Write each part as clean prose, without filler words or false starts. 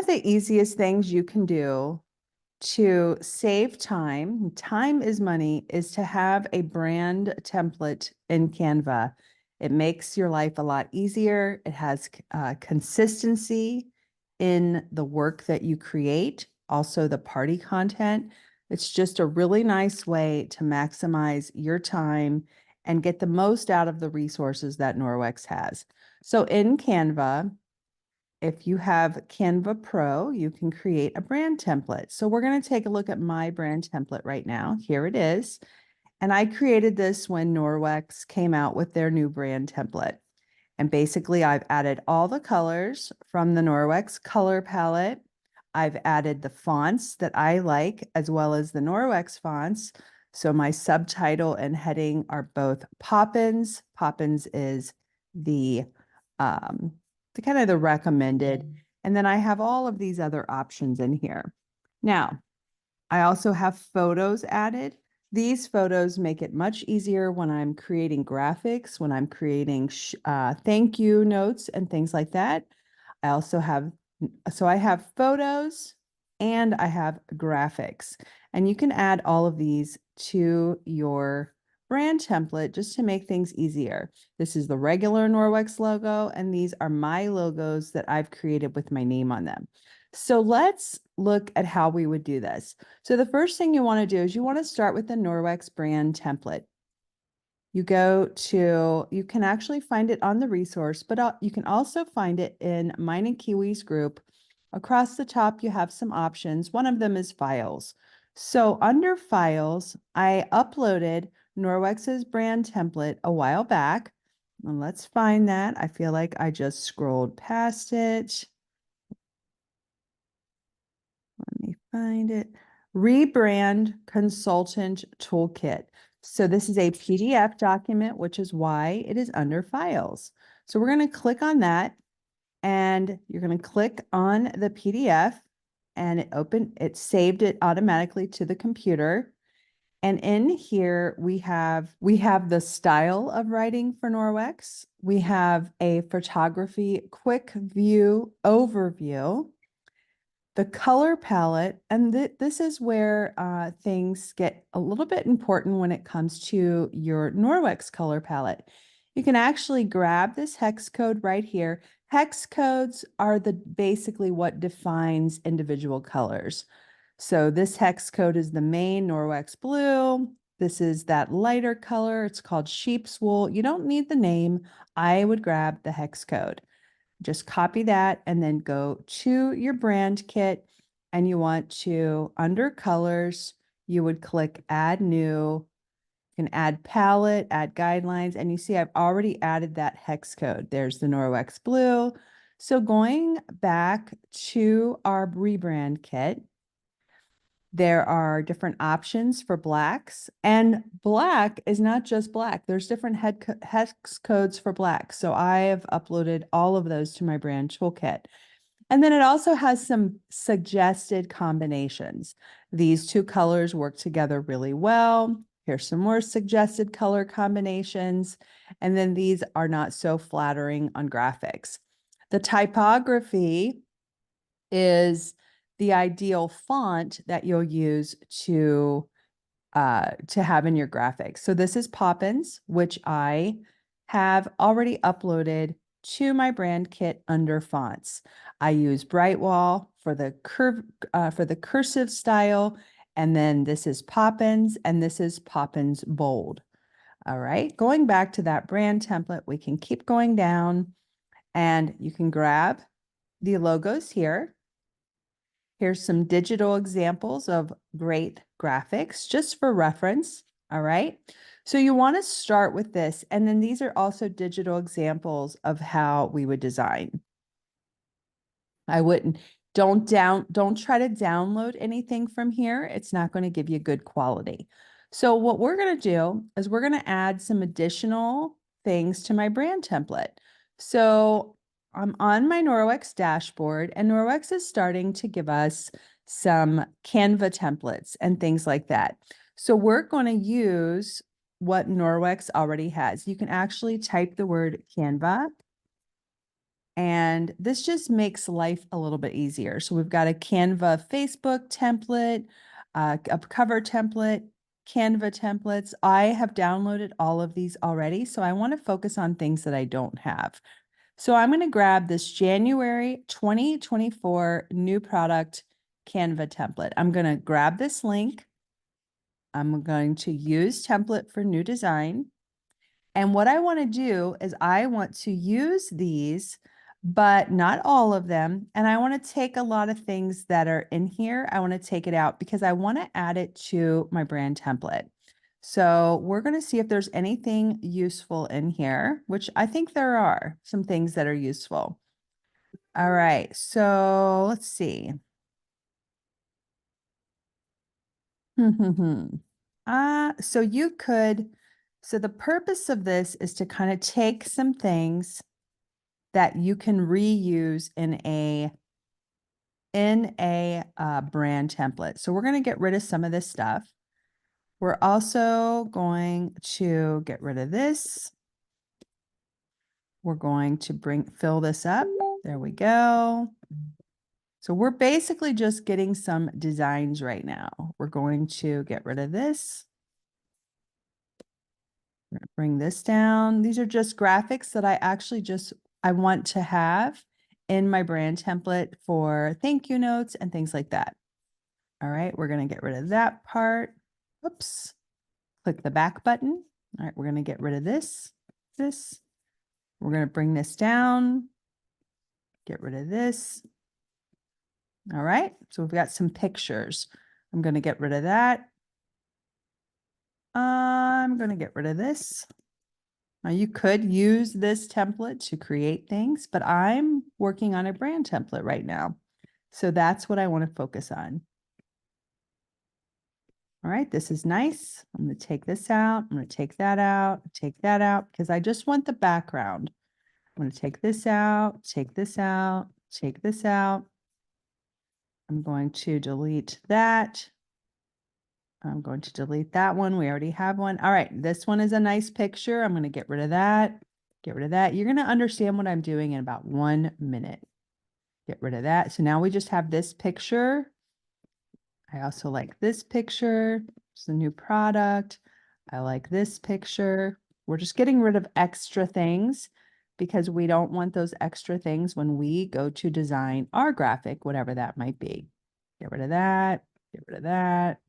the easiest things you can do to save time, time is money, is to have a brand template in Canva. It makes your life a lot easier. It has consistency in the work that you create, also the party content. It's just a really nice way to maximize your time and get the most out of the resources that Norwex has. So in Canva, if you have Canva Pro, you can create a brand template. So we're going to take a look at my brand template right now. Here it is. And I created this when Norwex came out with their new brand template. And basically, I've added all the colors from the Norwex color palette. I've added the fonts that I like, as well as the Norwex fonts. So my subtitle and heading are both Poppins. Poppins is the kind of the recommended. And then I have all of these other options in here. Now, I also have photos added. These photos make it much easier when I'm creating graphics, when I'm creating thank you notes and things like that. I also have, so I have photos and I have graphics. And you can add all of these to your brand template just to make things easier. This is the regular Norwex logo, and these are my logos that I've created with my name on them. So let's look at how we would do this. So the first thing you want to do is you want to start with the Norwex brand template. You can actually find it on the resource, but you can also find it in Mine and Kiwi's group. Across the top, you have some options. One of them is files. So under files, I uploaded Norwex's brand template a while back. And let's find that. I feel like I just scrolled past it. Let me find it. Rebrand Consultant Toolkit. So this is a PDF document, which is why it is under files. So we're going to click on that, and you're going to click on the PDF, and it saved it automatically to the computer. And in here, we have the style of writing for Norwex. We have a photography quick view overview, the color palette, and this is where things get a little bit important when it comes to your Norwex color palette. You can actually grab this hex code right here. Hex codes are basically what defines individual colors. So this hex code is the main Norwex blue. This is that lighter color. It's called sheep's wool. You don't need the name. I would grab the hex code. Just copy that and then go to your brand kit, and you want to, under colors, you would click add new. You can add palette, add guidelines, and you see I've already added that hex code. There's the Norwex blue. So going back to our rebrand kit, there are different options for blacks, and black is not just black. There's different hex codes for black. So I have uploaded all of those to my brand toolkit. And then it also has some suggested combinations. These two colors work together really well. Here's some more suggested color combinations. And then these are not so flattering on graphics. The typography is the ideal font that you'll use to have in your graphics. So this is Poppins, which I have already uploaded to my brand kit under fonts. I use Brightwall for the cursive style, and then this is Poppins, and this is Poppins Bold. All right, going back to that brand template, we can keep going down, and you can grab the logos here. Here's some digital examples of great graphics just for reference. All right. So you want to start with this. And then these are also digital examples of how we would design. Don't try to download anything from here. It's not going to give you good quality. So what we're going to do is we're going to add some additional things to my brand template. So I'm on my Norwex dashboard, and Norwex is starting to give us some Canva templates and things like that. So we're going to use what Norwex already has. You can actually type the word Canva, And this just makes life a little bit easier. So we've got a Canva Facebook template, a cover template, Canva templates. I have downloaded all of these already, so I want to focus on things that I don't have. So I'm going to grab this January 2024 new product Canva template. I'm going to grab this link. I'm going to use template for new design. And what I want to do is I want to use these, but not all of them. And I want to take a lot of things that are in here. I want to take it out because I want to add it to my brand template. So we're going to see if there's anything useful in here, which I think there are some things that are useful. All right, so let's see. So you could, so the purpose of this is to kind of take some things that you can reuse in a brand template. So we're going to get rid of some of this stuff. We're also going to get rid of this. We're going to fill this up. There we go. So we're basically just getting some designs right now. We're going to get rid of this. We're going to bring this down. These are just graphics that I want to have in my brand template for thank you notes and things like that. All right, we're going to get rid of that part. Whoops. Click the back button. All right, we're going to get rid of this. We're going to bring this down. Get rid of this. All right, so we've got some pictures. I'm going to get rid of that. I'm going to get rid of this. Now you could use this template to create things, but I'm working on a brand template right now. So that's what I want to focus on. All right, this is nice. I'm going to take this out. I'm going to take that out, because I just want the background. I'm going to take this out, take this out, take this out. I'm going to delete that. I'm going to delete that one. We already have one. All right, this one is a nice picture. I'm going to get rid of that. Get rid of that. You're going to understand what I'm doing in about 1 minute. Get rid of that. So now we just have this picture. I also like this picture. It's a new product. I like this picture. We're just getting rid of extra things because we don't want those extra things when we go to design our graphic, whatever that might be. Get rid of that. Get rid of that.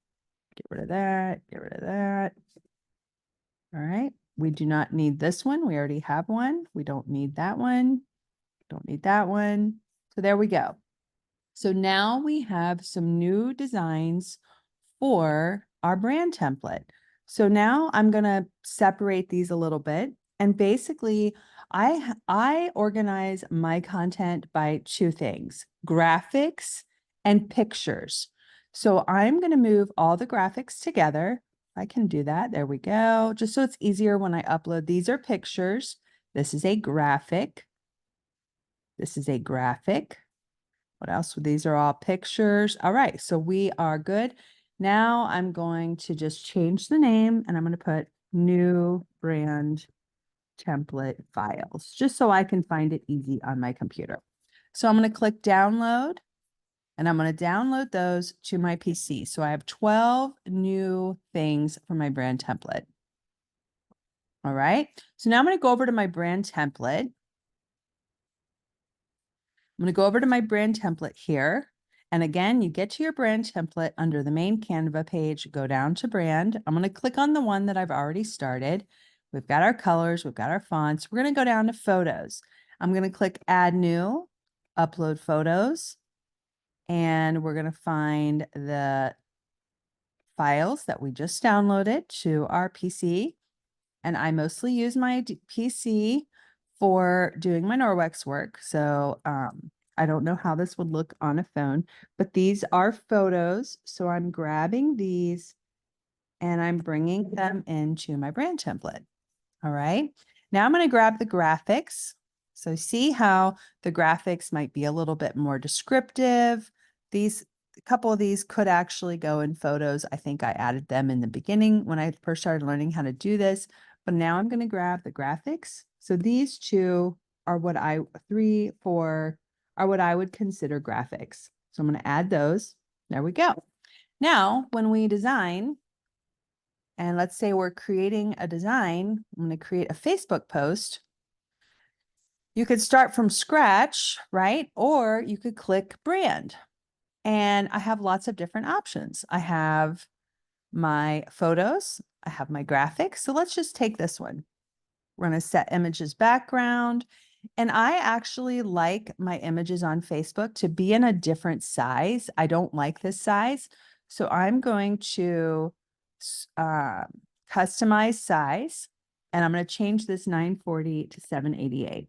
Get rid of that. Get rid of that. All right. We do not need this one. We already have one. We don't need that one. Don't need that one. So there we go. So now we have some new designs for our brand template. So now I'm going to separate these a little bit. And basically, I organize my content by two things, graphics and pictures. So I'm going to move all the graphics together. I can do that. There we go. Just so it's easier when I upload. These are pictures. This is a graphic. This is a graphic. What else? These are all pictures. All right, so we are good. Now I'm going to just change the name and I'm going to put new brand template files, just so I can find it easy on my computer. So I'm going to click download and I'm going to download those to my PC. So I have 12 new things for my brand template. All right, so now I'm going to go over to my brand template. I'm going to go over to my brand template here. And again, you get to your brand template under the main Canva page, go down to brand. I'm going to click on the one that I've already started. We've got our colors, we've got our fonts. We're going to go down to photos. I'm going to click add new, upload photos, and we're going to find the files that we just downloaded to our PC. And I mostly use my PC for doing my Norwex work. So I don't know how this would look on a phone, but these are photos. So I'm grabbing these and I'm bringing them into my brand template. All right. Now I'm going to grab the graphics. So see how the graphics might be a little bit more descriptive. A couple of these could actually go in photos. I think I added them in the beginning when I first started learning how to do this. But now I'm going to grab the graphics. So these two are what I, 3, 4 are what I would consider graphics. So I'm going to add those. There we go. Now, when we design, and let's say we're creating a design, I'm going to create a Facebook post. You could start from scratch, right? Or you could click brand. And I have lots of different options. I have my photos, I have my graphics. So let's just take this one. We're going to set images background. And I actually like my images on Facebook to be in a different size. I don't like this size. So I'm going to customize size, and I'm going to change this 940 to 788.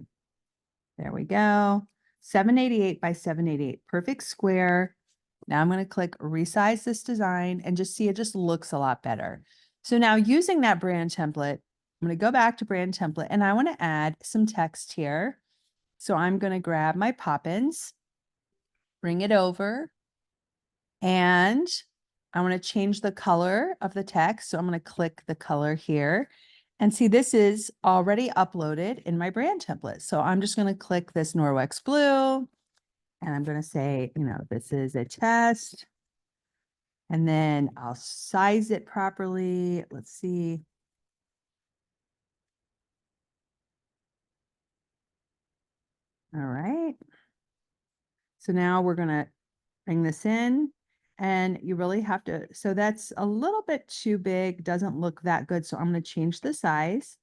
There we go. 788 by 788, perfect square. Now I'm going to click resize this design and just see it just looks a lot better. So now using that brand template, I'm going to go back to brand template and I want to add some text here. So I'm going to grab my pop-ins, bring it over, and I want to change the color of the text. So I'm going to click the color here and see this is already uploaded in my brand template. So I'm just going to click this Norwex blue and I'm going to say, this is a test. And then I'll size it properly. Let's see. All right. So now we're going to bring this in and you really have to, so that's a little bit too big, doesn't look that good. So I'm going to change the size.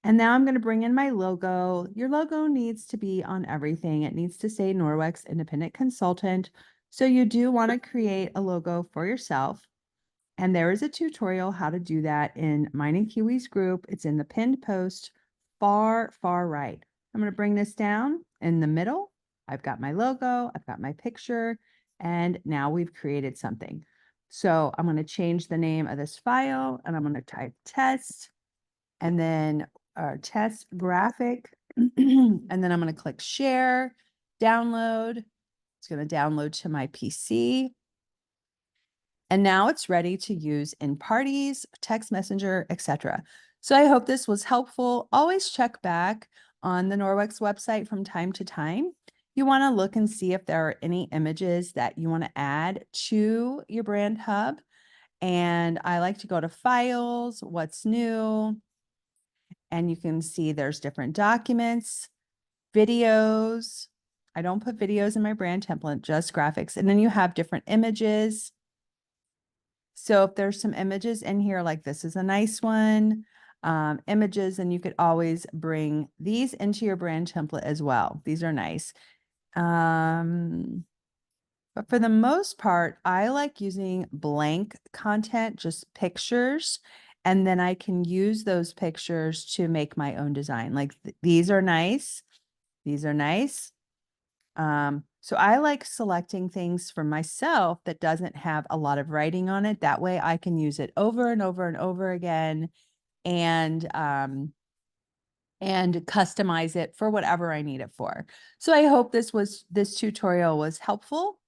And now I'm going to bring in my logo. Your logo needs to be on everything. It needs to say Norwex Independent Consultant. So you do want to create a logo for yourself. And there is a tutorial how to do that in Mine and Kiwi's group. It's in the pinned post, far, far right. I'm going to bring this down in the middle. I've got my logo, I've got my picture, and now we've created something. So I'm going to change the name of this file and I'm going to type test and then test graphic. And then I'm going to click share, download. It's going to download to my PC. And now it's ready to use in parties, text messenger, etc. So I hope this was helpful. Always check back on the Norwex website from time to time. You want to look and see if there are any images that you want to add to your brand hub. And I like to go to files, what's new, and you can see there's different documents, videos. I don't put videos in my brand template, just graphics. And then you have different images. So if there's some images in here, like this is a nice one, images, and you could always bring these into your brand template as well. These are nice. But for the most part, I like using blank content, just pictures, and then I can use those pictures to make my own design. Like these are nice. These are nice. So I like selecting things for myself that doesn't have a lot of writing on it. That way I can use it over and over and over again and customize it for whatever I need it for. So I hope this tutorial was helpful.